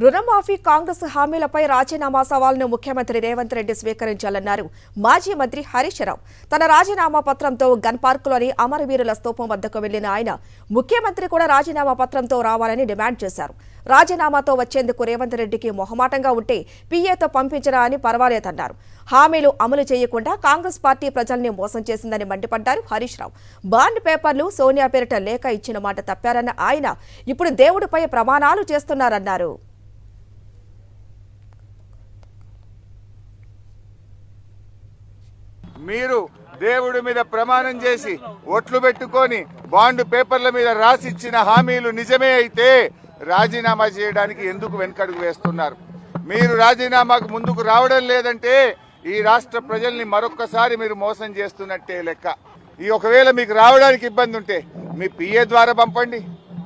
రుణమాఫీ కాంగ్రెస్ హామీలపై రాజీనామా సవాల్ను ముఖ్యమంత్రి రేవంత్ రెడ్డి స్వీకరించాలన్నారు మాజీ మంత్రి హరీష్ రావు. తన రాజీనామా పత్రంతో గన్ పార్కులోని అమరవీరుల స్తూపం వద్దకు వెళ్లిన ఆయన ముఖ్యమంత్రి కూడా రాజీనామా పత్రంతో రావాలని డిమాండ్ చేశారు. రాజీనామాతో వచ్చేందుకు రేవంత్ రెడ్డికి మొహమాటంగా ఉంటే పీఏతో పంపించరా అని పర్వాలేదన్నారు. హామీలు అమలు చేయకుండా కాంగ్రెస్ పార్టీ ప్రజల్ని మోసం చేసిందని మండిపడ్డారు హరీష్ రావు. బాండ్ పేపర్లు సోనియా పేరిట లేఖ ఇచ్చిన మాట తప్పారన్న ఆయన ఇప్పుడు దేవుడిపై ప్రమాణాలు చేస్తున్నారన్నారు. మీరు దేవుడి మీద ప్రమాణం చేసి ఒట్లు పెట్టుకొని బాండ్ పేపర్ల మీద రాసిచ్చిన హామీలు నిజమే అయితే రాజీనామా చేయడానికి ఎందుకు వెనకడుగు వేస్తున్నారు? మీరు రాజీనామాకు ముందుకు రావడం లేదంటే ఈ రాష్ట్ర ప్రజల్ని మరొక్కసారి మీరు మోసం చేస్తున్నట్టే లెక్క. ఒకవేళ మీకు రావడానికి ఇబ్బంది ఉంటే మీ పిఏ ద్వారా పంపండి,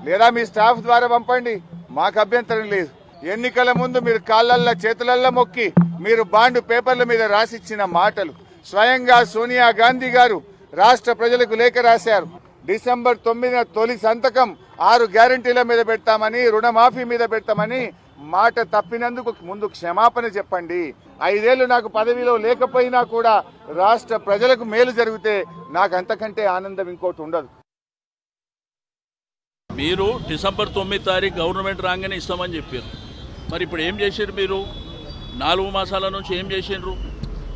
లేదా మీ స్టాఫ్ ద్వారా పంపండి, మాకు అభ్యంతరం లేదు. ఎన్నికల ముందు మీరు కాళ్ళల్లో చేతులల్లో మొక్కి మీరు బాండ్ పేపర్ల మీద రాసిచ్చిన మాటలు స్వయంగా సోనియా గాంధీ గారు రాష్ట్ర ప్రజలకు లేఖ రాశారు. డిసెంబర్ 9న తొలి సంతకం 6 గ్యారంటీల మీద పెడతామని, రుణమాఫీ మీద పెడతామని మాట తప్పినందుకు ముందు క్షమాపణ చెప్పండి. 5 ఏళ్లు నాకు పదవిలో లేకపోయినా కూడా రాష్ట్ర ప్రజలకు మేలు జరిగితే నాకు అంతకంటే ఆనందం ఇంకోటి ఉండదు. మీరు డిసెంబర్ 9 తారీఖు గవర్నమెంట్ రాగానే ఇస్తామని చెప్పారు. మరి ఇప్పుడు ఏం చేశారు? మీరు 4 మాసాల నుంచి ఏం చేసిండ్రు?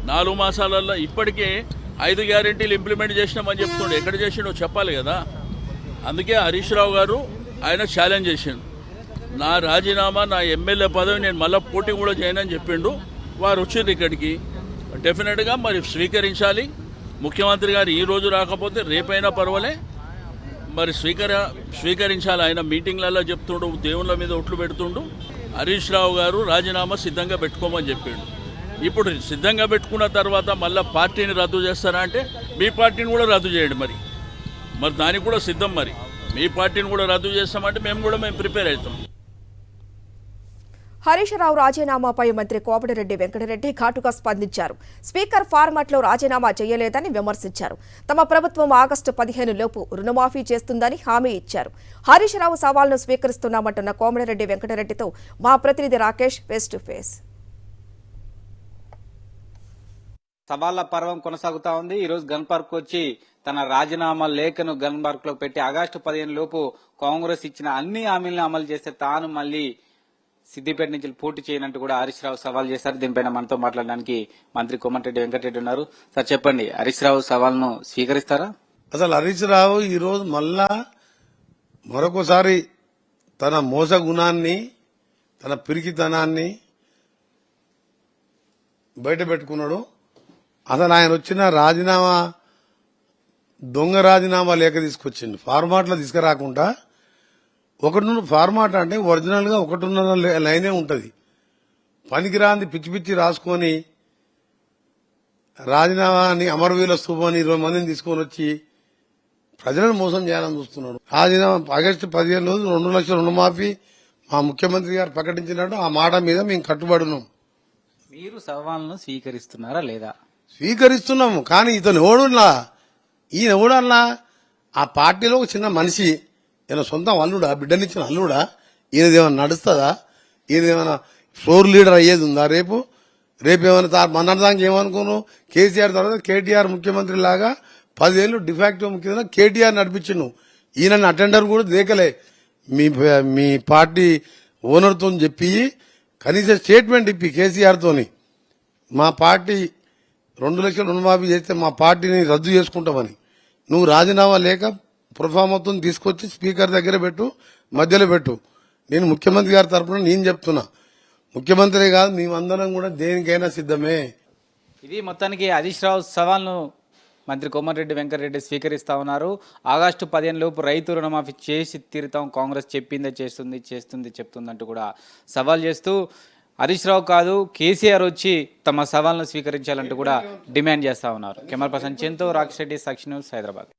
4 మాసాలలో ఇప్పటికే 5 గ్యారెంటీలు ఇంప్లిమెంట్ చేసినామని చెప్తుండే. ఎక్కడ చేసిండో చెప్పాలి కదా. అందుకే హరీష్ రావు గారు ఆయన ఛాలెంజ్ చేసిండు. నా రాజీనామా, నా ఎమ్మెల్యే పదవి నేను మళ్ళీ పోటీ కూడా చేయనని చెప్పిండు. వారు వచ్చిండ్రు ఇక్కడికి. డెఫినెట్గా మరి స్వీకరించాలి. ముఖ్యమంత్రి గారు ఈ రోజు రాకపోతే రేపైనా పర్వాలే, మరి స్వీకరించాలి. ఆయన మీటింగ్లలో చెప్తుండు, దేవుళ్ళ మీద ఒట్లు పెడుతుండు. హరీష్ రావు గారు రాజీనామా సిద్ధంగా పెట్టుకోమని చెప్పిండు. ఇప్పుడు సిద్ధంగా పెట్టుకున్న తర్వాత మళ్ళీ పార్టీని రద్దు చేస్తారా అంటే మీ పార్టీని కూడా రద్దు చేయండి. మరి దానికి కూడా సిద్ధం. మరి మీ పార్టీని కూడా రద్దు చేస్తామంటే మేము ప్రిపేర్ అవుతాం. హరీష్ రావు రాజీనామాపై మంత్రి కోమటిరెడ్డి వెంకటరెడ్డి ఘాటుగా స్పందించారు. స్పీకర్ ఫార్మాట్లో రాజీనామా చేయలేదని విమర్శించారు. తమ ప్రభుత్వం ఆగస్టు 15 లోపు రుణమాఫీ చేస్తుందని హామీ ఇచ్చారు. హరీష్ రావు సవాల్ను స్వీకరిస్తున్నామంటున్న కోమటిరెడ్డి వెంకటరెడ్డితో మా ప్రతినిధి రాకేష్ ఫేస్ టు ఫేస్. సవాళ్ల పర్వం కొనసాగుతా ఉంది. ఈ రోజు గన్ పార్క్ వచ్చి తన రాజీనామా లేఖను గన్ పార్క్ లో పెట్టి ఆగస్టు 15 లోపు కాంగ్రెస్ ఇచ్చిన అన్ని హామీలను అమలు చేస్తే తాను మళ్లీ సిద్దిపేట నుంచి పోటీ చేయనంటూ కూడా హరీష్ రావు సవాల్ చేశారు. దీనిపైన మనతో మాట్లాడడానికి మంత్రి కోమటిరెడ్డి వెంకటరెడ్డి ఉన్నారు. సార్ చెప్పండి, హరీష్ రావు సవాల్ను స్వీకరిస్తారా? అసలు హరీష్ రావు ఈ రోజు మళ్ళా మరొకసారి తన మోస గుణాన్ని, తన పిరికితనాన్ని బయట పెట్టుకున్నాడు. అసలు ఆయన వచ్చిన రాజీనామా దొంగ రాజీనామా లేఖ తీసుకొచ్చిండు. ఫార్మాట్లో తీసుకురాకుండా ఫార్మాట్ అంటే ఒరిజినల్ గా 1.5 లైనే ఉంటది. పనికిరాంది పిచ్చి పిచ్చి రాసుకొని రాజీనామాని అమరవీరుల స్తూపాన్ని 20 మందిని తీసుకొని వచ్చి ప్రజలను మోసం చేయాలని చూస్తున్నాడు. రాజీనామా ఆగస్టు 15 రోజు 2 లక్షల రుణమాఫీ మా ముఖ్యమంత్రి గారు ప్రకటించినట్టు ఆ మాట మీద మేము కట్టుబడున్నాం. మీరు సవాల్ను స్వీకరిస్తున్నారా లేదా? స్వీకరిస్తున్నాము. కానీ ఈయన ఎవడన్నా ఆ పార్టీలో ఒక చిన్న మనిషి, ఈయన సొంతం అల్లుడా, బిడ్డనిచ్చిన అల్లుడా? ఈయనదేమన్నా నడుస్తుందా? ఈయనదేమన్నా ఫ్లోర్ లీడర్ అయ్యేది ఉందా? రేపేమన్నా మొన్నటిదాకా ఏమనుకోను, కేసీఆర్ తర్వాత కేటీఆర్ ముఖ్యమంత్రి లాగా 10 ఏళ్లు డిఫాక్టివ్ ముఖ్యమంత్రి కేటీఆర్ నడిపించను. ఈయన అటెండర్ కూడా దేకలే. మీ పార్టీ ఓనర్తో చెప్పి కనీసం స్టేట్మెంట్ ఇప్పి కేసీఆర్ తోని మా పార్టీ 2 లక్షల రుణమాఫీ చేస్తే మా పార్టీని రద్దు చేసుకుంటామని నువ్వు రాజీనామా లేక ప్రొఫార్మాతో తీసుకొచ్చి స్పీకర్ దగ్గర పెట్టు, మధ్యలో పెట్టు. నేను ముఖ్యమంత్రి గారి తరఫున నేను చెప్తున్నా, ముఖ్యమంత్రి కాదు మేమందరం కూడా దేనికైనా సిద్ధమే. ఇది మొత్తానికి హరీష్ రావు సవాల్ను మంత్రి కోమటిరెడ్డి వెంకటరెడ్డి స్వీకరిస్తా ఉన్నారు. ఆగస్టు 15 లోపు రైతు రుణమాఫీ చేసి తీరుతాం, కాంగ్రెస్ చెప్పిందే చెప్తుందంటూ కూడా సవాల్ చేస్తూ హరీష్ రావు కాదు కేసీఆర్ వచ్చి తమ సవాల్ను స్వీకరించాలంటూ కూడా డిమాండ్ చేస్తా ఉన్నారు. కెమెరా పర్సన్ చెంతో రాకేష్ రెడ్డి, సాక్షి న్యూస్, హైదరాబాద్.